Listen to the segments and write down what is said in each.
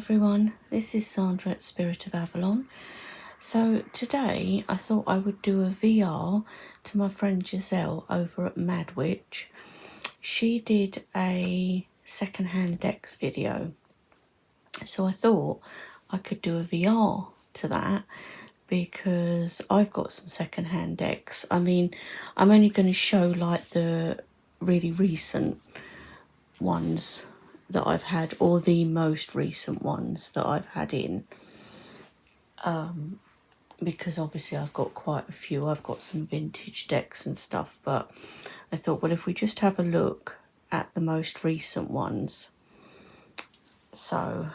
everyone, this is Sandra at Spirit of Avalon. So today I thought I would do a VR to my friend Giselle over at Mad Witch. She did a secondhand decks video, so I thought I could do a VR to that because I've got some secondhand decks. I mean, I'm only going to show like the really recent ones that I've had, or the most recent ones that I've had in, because obviously I've got quite a few. I've got some vintage decks and stuff, but I thought, well, if we just have a look at the most recent ones, so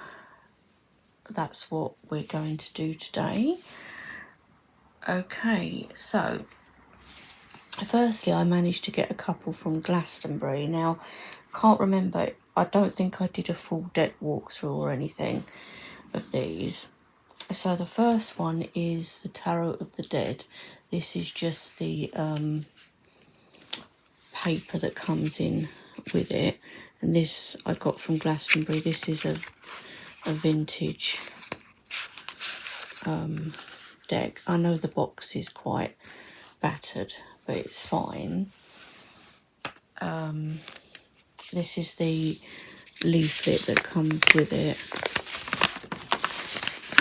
that's what we're going to do today. Okay, so firstly I managed to get a couple from Glastonbury. Now, can't remember, I don't think I did a full deck walkthrough or anything of these. So the first one is the Tarot of the Dead. This is just the paper that comes in with it, and this I got from Glastonbury. This is a vintage deck. I know the box is quite battered, but it's fine. This is the leaflet that comes with it.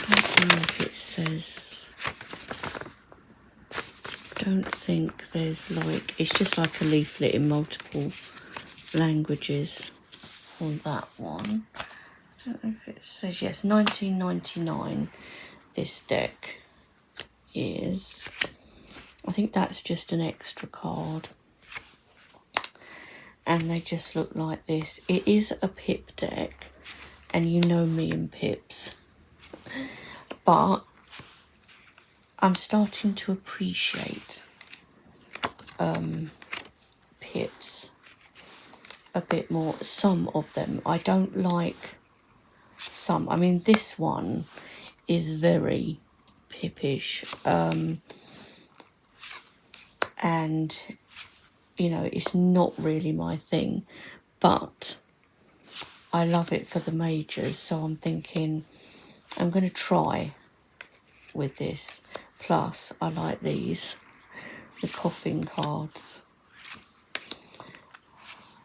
I don't know if it says, don't think there's like, it's just like a leaflet in multiple languages on that one. I don't know if it says, yes, 1999 this deck is. I think that's just an extra card. And they just look like this. It is a pip deck, and you know me and pips. But I'm starting to appreciate pips a bit more. Some of them. I don't like some. I mean, this one is very pippish. And, you know, it's not really my thing. But I love it for the majors. So I'm thinking I'm going to try with this. Plus, I like these, the coffin cards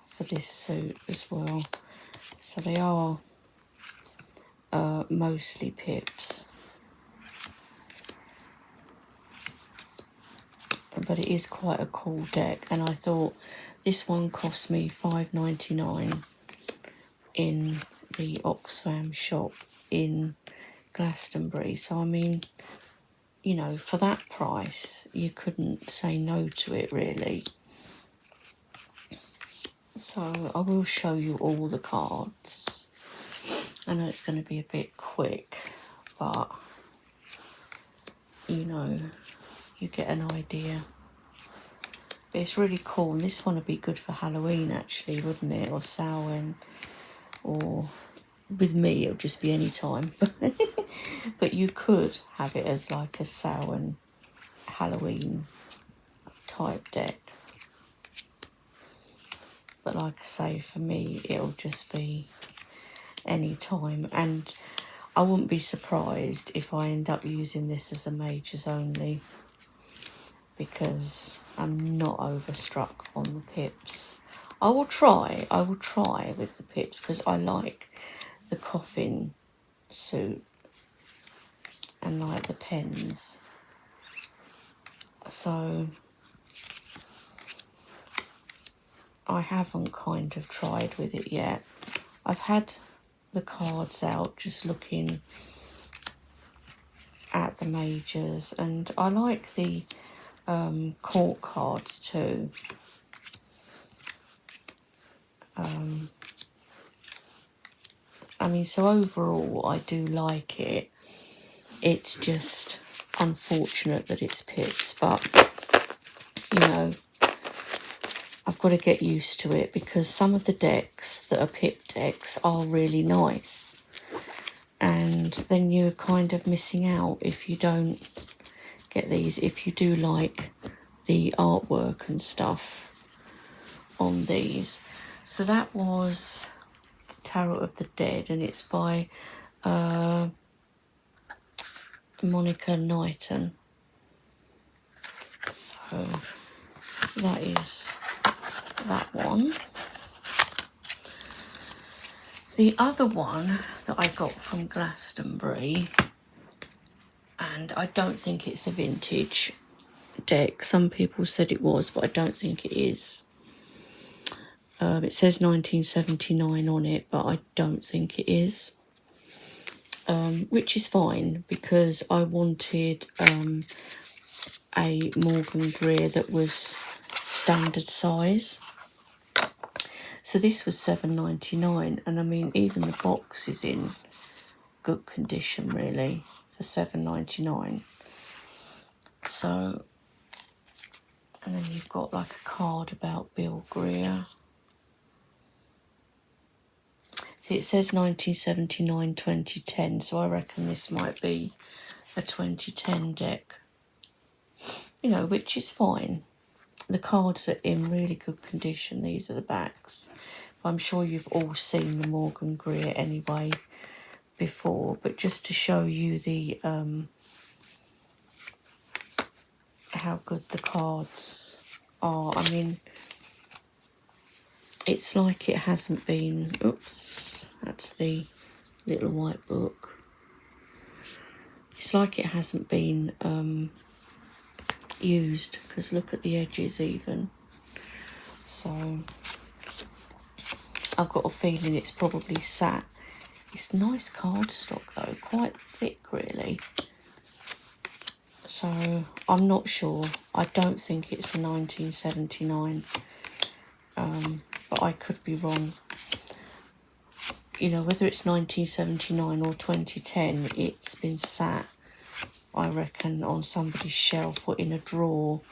for this suit as well. So they are mostly pips, but it is quite a cool deck. And I thought this one cost me $5.99 in the Oxfam shop in Glastonbury. So I mean, you know, for that price you couldn't say no to it really. So I will show you all the cards. I know it's going to be a bit quick, but you know, you get an idea. But it's really cool, and this one would be good for Halloween actually, wouldn't it? Or Samhain, or with me it'll just be any time. But you could have it as like a Samhain Halloween type deck. But like I say, for me it'll just be any time, and I wouldn't be surprised if I end up using this as a majors only, because I'm not overstruck on the pips. I will try with the pips because I like the coffin suit and like the pens. So I haven't kind of tried with it yet. I've had the cards out just looking at the majors, and I like the court cards too. I mean, so overall I do like it. It's just unfortunate that it's pips, but you know, I've got to get used to it, because some of the decks that are pip decks are really nice, and then you're kind of missing out if you don't get these, if you do like the artwork and stuff on these. So that was Tarot of the Dead, and it's by Monica Knighton. So that is that one. The other one that I got from Glastonbury, and I don't think it's a vintage deck. Some people said it was, but I don't think it is. It says 1979 on it, but I don't think it is. Which is fine, because I wanted a Morgan Greer that was standard size. So this was $7.99, and I mean, even the box is in good condition really for $7.99. So, and then you've got like a card about Bill Greer. See, it says 1979, 2010, so I reckon this might be a 2010 deck. You know, which is fine. The cards are in really good condition. These are the backs. I'm sure you've all seen the Morgan Greer anyway before, but just to show you the how good the cards are. I mean, it's like it hasn't been, oops, that's the little white book. It's like it hasn't been used, because look at the edges even. So I've got a feeling it's probably sat. It's nice cardstock though, quite thick really. So I'm not sure. I don't think it's a 1979, but I could be wrong. You know, whether it's 1979 or 2010, it's been sat, I reckon, on somebody's shelf or in a drawer,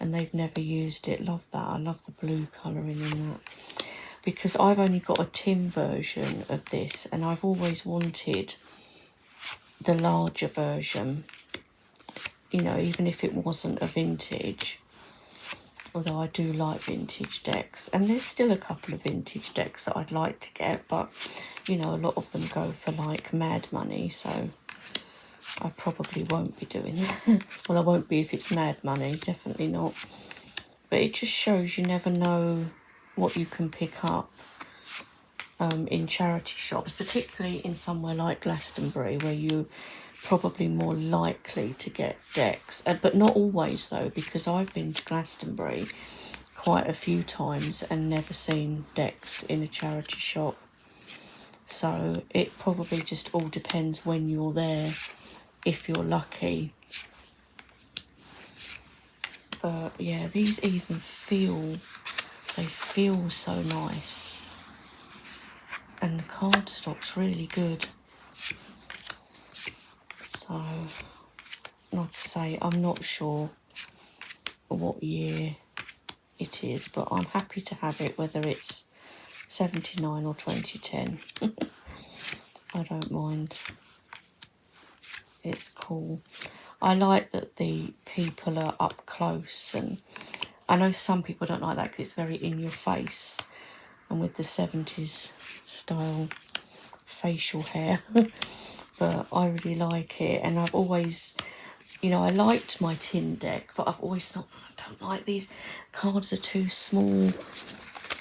and they've never used it. Love that. I love the blue colouring in that, because I've only got a tin version of this, and I've always wanted the larger version, you know, even if it wasn't a vintage, although I do like vintage decks, and there's still a couple of vintage decks that I'd like to get, but you know, a lot of them go for like mad money, so I probably won't be doing that. Well, I won't be if it's mad money, definitely not. But it just shows you never know what you can pick up in charity shops, particularly in somewhere like Glastonbury, where you're probably more likely to get decks. But not always though, because I've been to Glastonbury quite a few times and never seen decks in a charity shop. So it probably just all depends when you're there, if you're lucky. But yeah, these even feel, they feel so nice. And the cardstock's really good. So, like I say, I'm not sure what year it is, but I'm happy to have it, whether it's 79 or 2010. I don't mind. It's cool. I like that the people are up close, and I know some people don't like that because it's very in your face, and with the 70s style facial hair. But I really like it, and I've always, you know, I liked my tin deck, but I've always thought, I don't like these cards, are too small.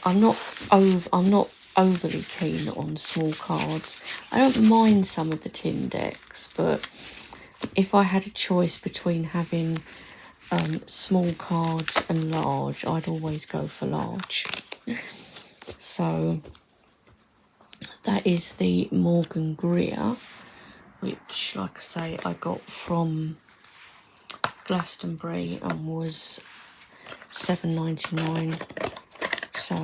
I'm not overly keen on small cards. I don't mind some of the tin decks, but if I had a choice between having small cards and large, I'd always go for large. So that is the Morgan Greer, which, like I say, I got from Glastonbury and was $7.99. So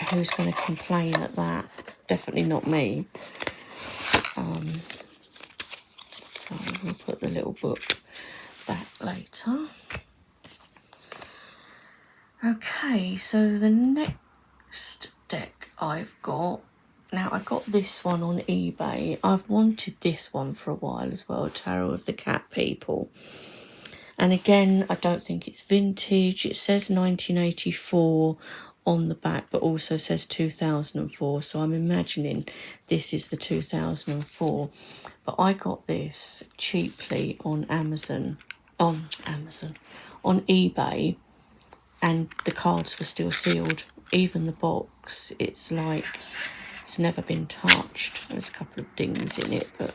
who's going to complain at that? Definitely not me. So we'll put the little book back later. Okay, so the next deck I've got, now I got this one on eBay. I've wanted this one for a while as well, Tarot of the Cat People. And again, I don't think it's vintage. It says 1984 on the back, but also says 2004. So I'm imagining this is the 2004. But I got this cheaply on Amazon, on eBay, and the cards were still sealed. Even the box, it's like it's never been touched. There's a couple of dings in it, but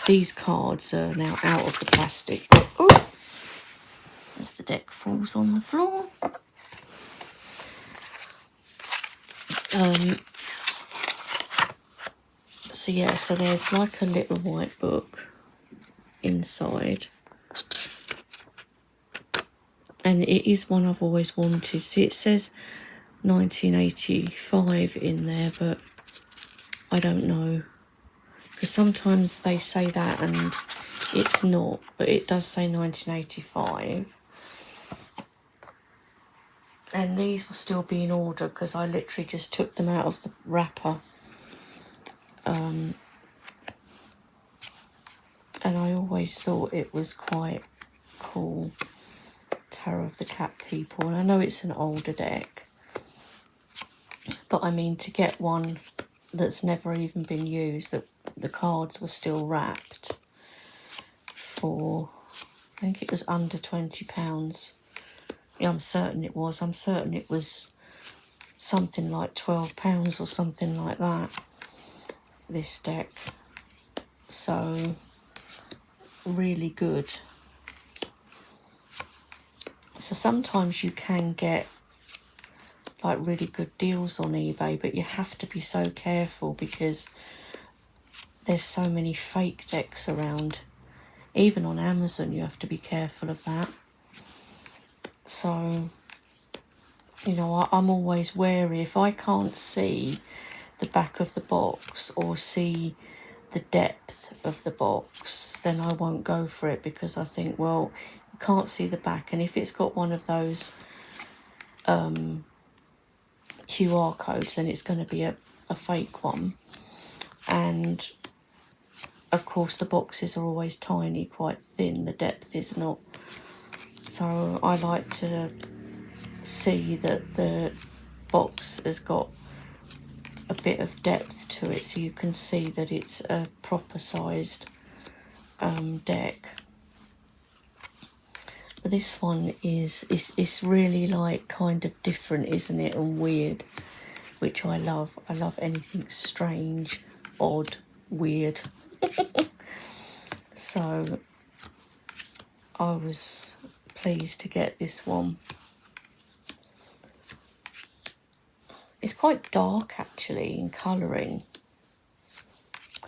these cards are now out of the plastic. Oh, as the deck falls on the floor. So yeah, so there's like a little white book inside. And it is one I've always wanted. See, it says 1985 in there, but I don't know. Because sometimes they say that and it's not, but it does say 1985. And these were still being ordered because I literally just took them out of the wrapper. And I always thought it was quite cool. Tarot of the Cat people. And I know it's an older deck, but I mean, to get one that's never even been used, that the cards were still wrapped for, I think it was under £20. Yeah, I'm certain it was. I'm certain it was something like £12 or something like that, this deck. So, really good. So sometimes you can get like really good deals on eBay, but you have to be so careful because there's so many fake decks around. Even on Amazon you have to be careful of that. So, you know, I'm always wary. If I can't see the back of the box or see the depth of the box, then I won't go for it, because I think, well, you can't see the back, and if it's got one of those QR codes, then it's going to be a fake one. And of course the boxes are always tiny, quite thin, the depth is not. So I like to see that the box has got a bit of depth to it, so you can see that it's a proper sized deck. But this one is really like kind of different, isn't it, and weird, which I love. I love anything strange, odd, weird. So I was pleased to get this one. It's quite dark actually in colouring.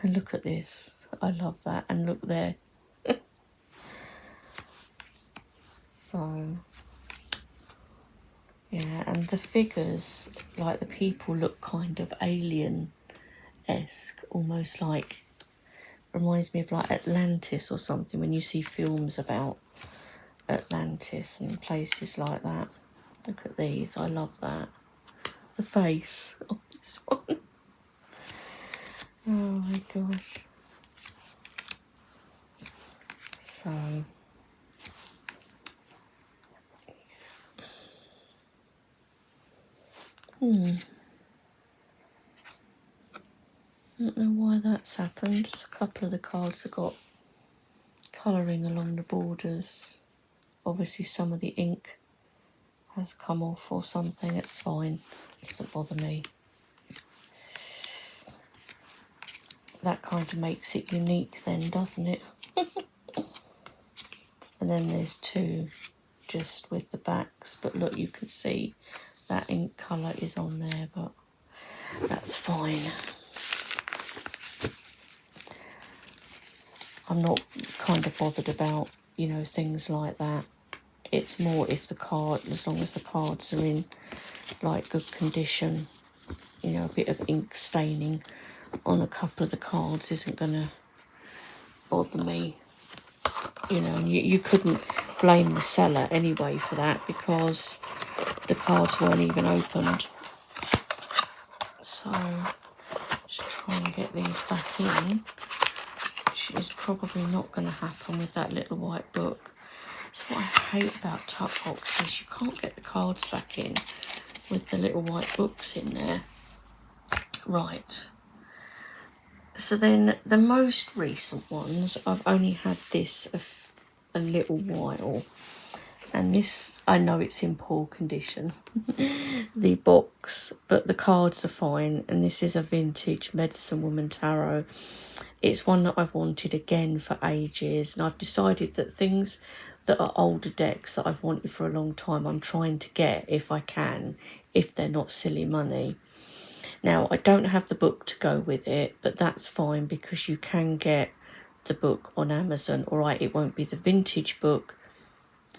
And look at this. I love that. And look there. So, yeah, and the figures, like the people, look kind of alien-esque, almost like, reminds me of like Atlantis or something, when you see films about Atlantis and places like that. Look at these, I love that. The face of this one. Oh my gosh. So, I don't know why that's happened. Just a couple of the cards have got colouring along the borders. Obviously some of the ink has come off or something. It's fine, doesn't bother me. That kind of makes it unique then, doesn't it? And then there's two just with the backs, but look, you can see that ink colour is on there, but that's fine. I'm not kind of bothered about, you know, things like that. It's more if the card, as long as the cards are in like good condition, you know, a bit of ink staining on a couple of the cards isn't going to bother me. You know, you couldn't blame the seller anyway for that, because the cards weren't even opened. So, just try and get these back in, which is probably not going to happen with that little white book. That's what I hate about tuck boxes. You can't get the cards back in with the little white books in there. Right. So then the most recent ones, I've only had this a little while. And this, I know it's in poor condition, the box, but the cards are fine. And this is a vintage Medicine Woman Tarot. It's one that I've wanted again for ages. And I've decided that things that are older decks that I've wanted for a long time, I'm trying to get if I can, if they're not silly money. Now, I don't have the book to go with it, but that's fine because you can get the book on Amazon. All right, it won't be the vintage book,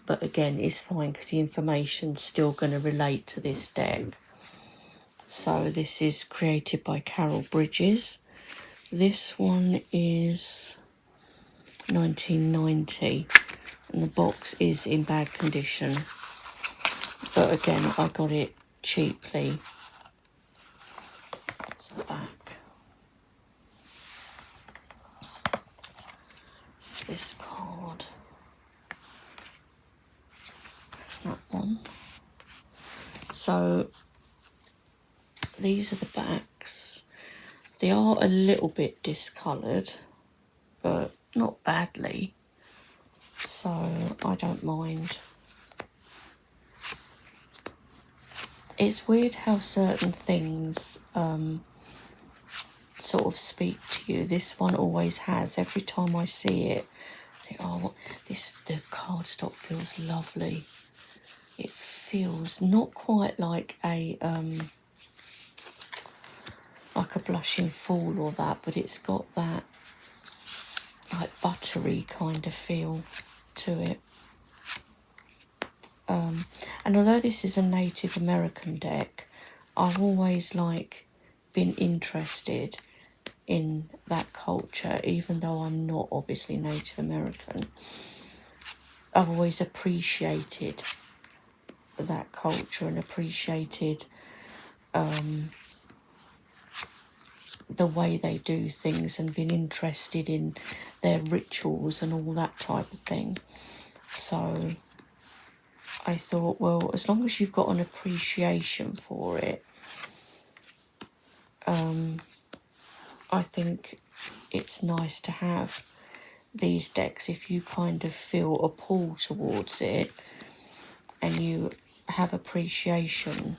but again, it's fine because the information's still going to relate to this deck. So this is created by Carol Bridges. This one is 1990, and the box is in bad condition. But again, I got it cheaply. That's the back. This card. That one. So these are the backs. They are a little bit discoloured, but not badly, so I don't mind. It's weird how certain things sort of speak to you. This one always has. Every time I see it, I think, oh, the cardstock feels lovely. It feels not quite like a blushing fool or that, but it's got that like buttery kind of feel to it. And although this is a Native American deck, I've always been interested in that culture, even though I'm not obviously Native American. I've always appreciated that culture and appreciated the way they do things and been interested in their rituals and all that type of thing. So I thought, well, as long as you've got an appreciation for it, I think it's nice to have these decks if you kind of feel a pull towards it and you have appreciation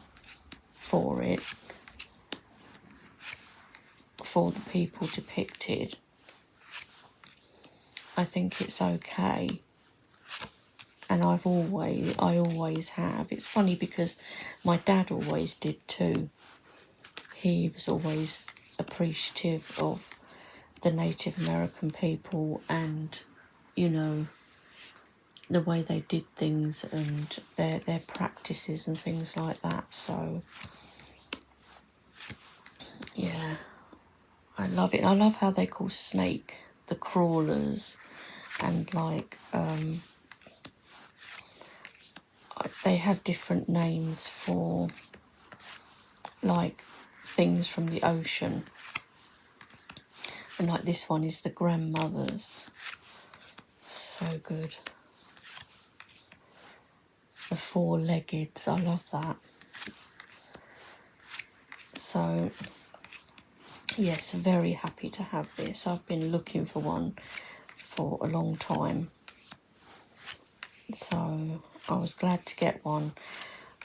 for it, for the people depicted. I think it's okay. And I always have. It's funny because my dad always did too. He was always appreciative of the Native American people and, you know, the way they did things and their practices and things like that. So, yeah, I love it. I love how they call snake the crawlers, and they have different names for things from the ocean, and this one is the grandmothers. So good. The four-leggeds, I love that. So yes, very happy to have this. I've been looking for one for a long time, so I was glad to get one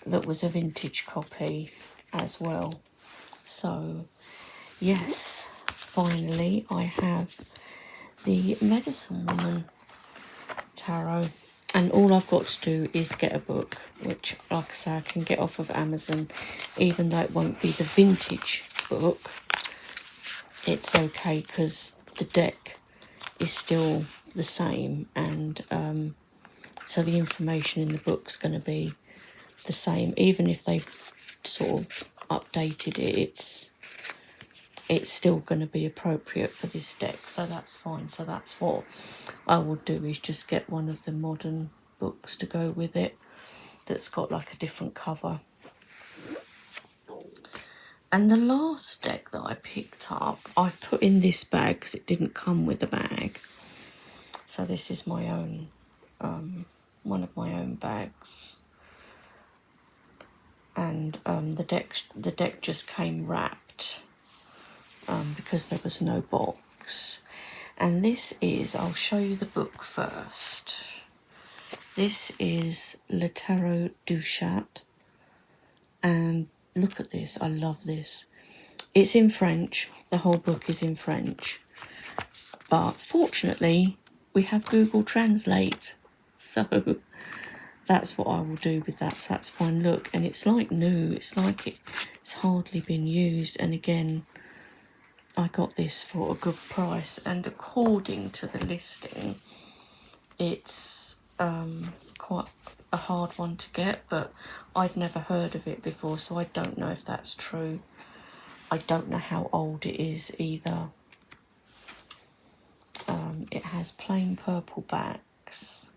that was a vintage copy as well. So yes, finally I have the Medicine Woman Tarot, and all I've got to do is get a book, which, like I say, I can get off of Amazon. Even though it won't be the vintage book, it's okay because the deck is still the same, and so the information in the book's going to be the same. Even if they've sort of updated it, it's still going to be appropriate for this deck, so that's fine. So that's what I will do, is just get one of the modern books to go with it that's got a different cover. And the last deck that I picked up, I've put in this bag because it didn't come with a bag. So this is my own, one of my own bags. and the deck just came wrapped because there was no box. And this is, I'll show you the book first. This is Le Tarot Duchet, and look at this, I love this. It's in French, the whole book is in French, but fortunately we have Google Translate, so that's what I will do with that, so that's fine. Look, and it's like new, it's like it's hardly been used, and again, I got this for a good price, and according to the listing, it's quite a hard one to get, but I'd never heard of it before, so I don't know if that's true. I don't know how old it is either. It has plain purple backs.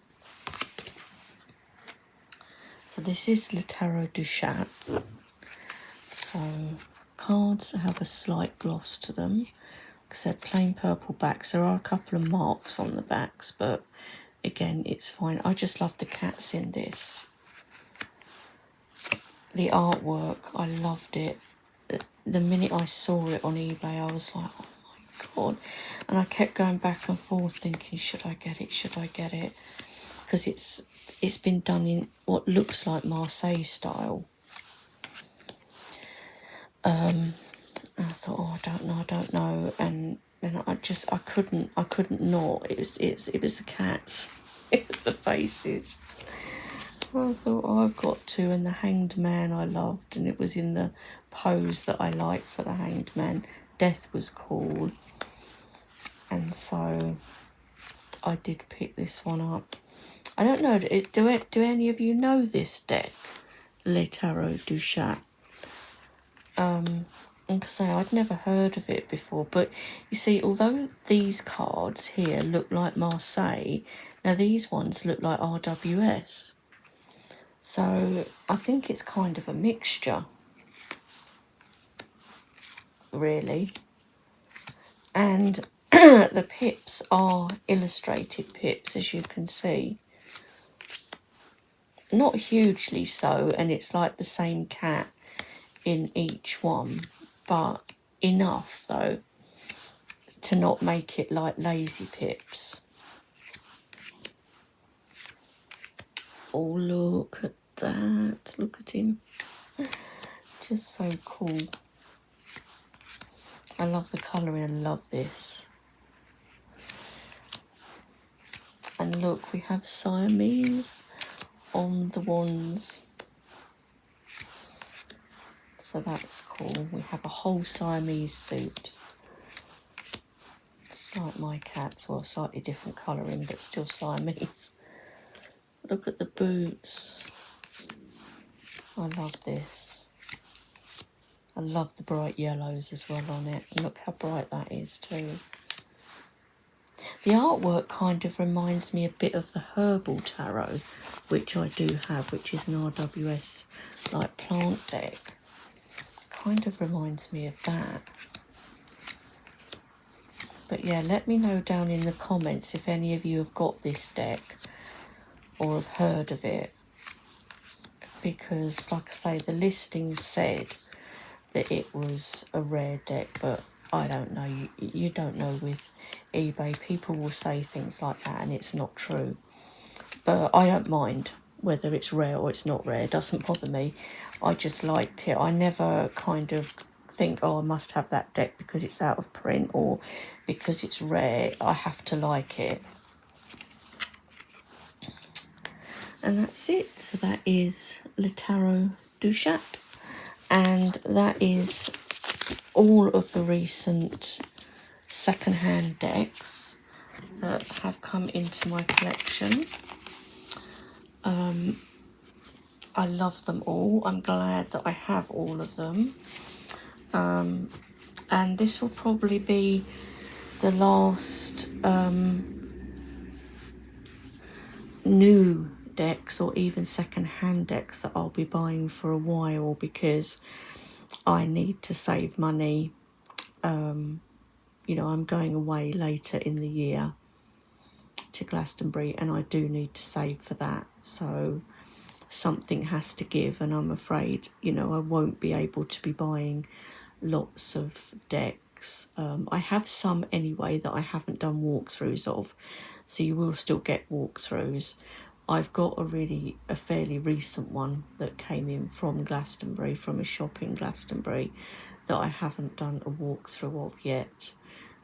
So this is Le Tarot Duchet. So cards have a slight gloss to them. Like I said, plain purple backs. There are a couple of marks on the backs, but again, it's fine. I just love the cats in this. The artwork, I loved it. The minute I saw it on eBay, I was like, oh my God. And I kept going back and forth thinking, should I get it? Should I get it? Because it's been done in what looks like Marseille style. I thought, oh, I don't know. And I couldn't not. It was the cats. It was the faces. I thought, oh, I've got to. And the Hanged Man I loved, and it was in the pose that I liked for the Hanged Man. Death was cool, and so I did pick this one up. I don't know, do any of you know this deck, Le Tarot Duchet? Like I say, I'd never heard of it before, but you see, although these cards here look like Marseille, now these ones look like RWS. So I think it's kind of a mixture, really. And the pips are illustrated pips, as you can see. Not hugely so, and it's like the same cat in each one, but enough, though, to not make it like lazy pips. Oh, look at that. Look at him. Just so cool. I love the colouring. I love this. And look, we have Siamese on the wands. So that's cool. We have a whole Siamese suit. Just like my cats, or slightly different colouring, but still Siamese. Look at the boots. I love this. I love the bright yellows as well on it. And look how bright that is too. The artwork kind of reminds me a bit of the Herbal Tarot, which I do have, which is an RWS like plant deck. Kind of reminds me of that. But yeah, let me know down in the comments if any of you have got this deck or have heard of it. Because, like I say, the listing said that it was a rare deck, but I don't know. You don't know with eBay. People will say things like that and it's not true. But I don't mind whether it's rare or it's not rare. It doesn't bother me. I just liked it. I never kind of think, oh, I must have that deck because it's out of print or because it's rare. I have to like it. And that's it. So that is Le Tarot Duchet. And that is all of the recent second-hand decks that have come into my collection. I love them all. I'm glad that I have all of them. And this will probably be the last new decks or even second-hand decks that I'll be buying for a while, because I need to save money. You know, I'm going away later in the year to Glastonbury and I do need to save for that. So something has to give, and I'm afraid, you know, I won't be able to be buying lots of decks. I have some anyway that I haven't done walkthroughs of, so you will still get walkthroughs. I've got a fairly recent one that came in from Glastonbury, from a shop in Glastonbury, that I haven't done a walkthrough of yet,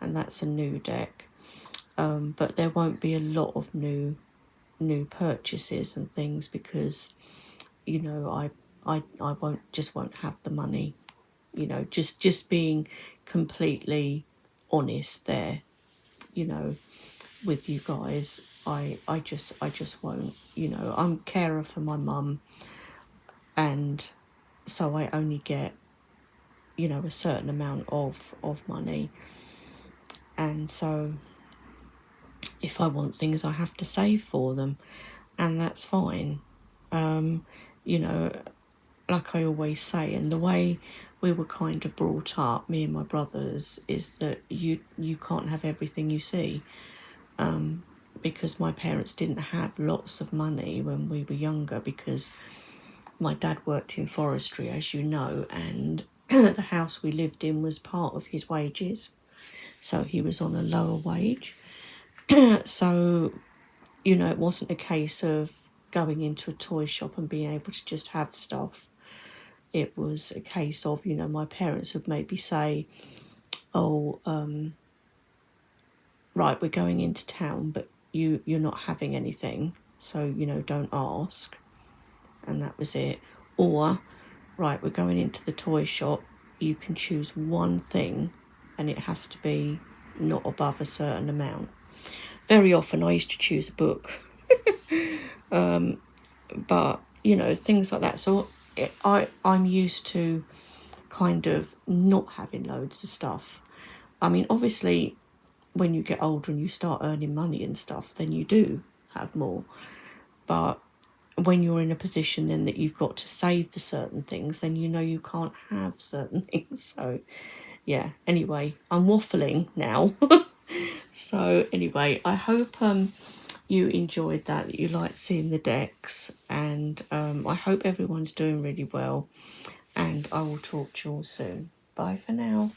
and that's a new deck. But there won't be a lot of new purchases and things, because, you know, I won't have the money, you know, just being completely honest there, you know, with you guys. I just won't, you know. I'm carer for my mum, and so I only get, you know, a certain amount of money, and so if I want things, I have to save for them, and that's fine. You know, like I always say, and the way we were kind of brought up, me and my brothers, is that you can't have everything you see, because my parents didn't have lots of money when we were younger, because my dad worked in forestry, as you know, and the house we lived in was part of his wages, so he was on a lower wage. So, you know, it wasn't a case of going into a toy shop and being able to just have stuff. It was a case of, you know, my parents would maybe say, oh, right, we're going into town, but you're not having anything, so, you know, don't ask. And that was it. Or, right, we're going into the toy shop, you can choose one thing, and it has to be not above a certain amount. Very often I used to choose a book. But, you know, things like that. So I'm used to kind of not having loads of stuff. I mean, obviously, when you get older and you start earning money and stuff, then you do have more. But when you're in a position then that you've got to save for certain things, then you know you can't have certain things. So, yeah, anyway, I'm waffling now. So, anyway, I hope you enjoyed that you liked seeing the decks, and I hope everyone's doing really well, and I will talk to you all soon. Bye for now.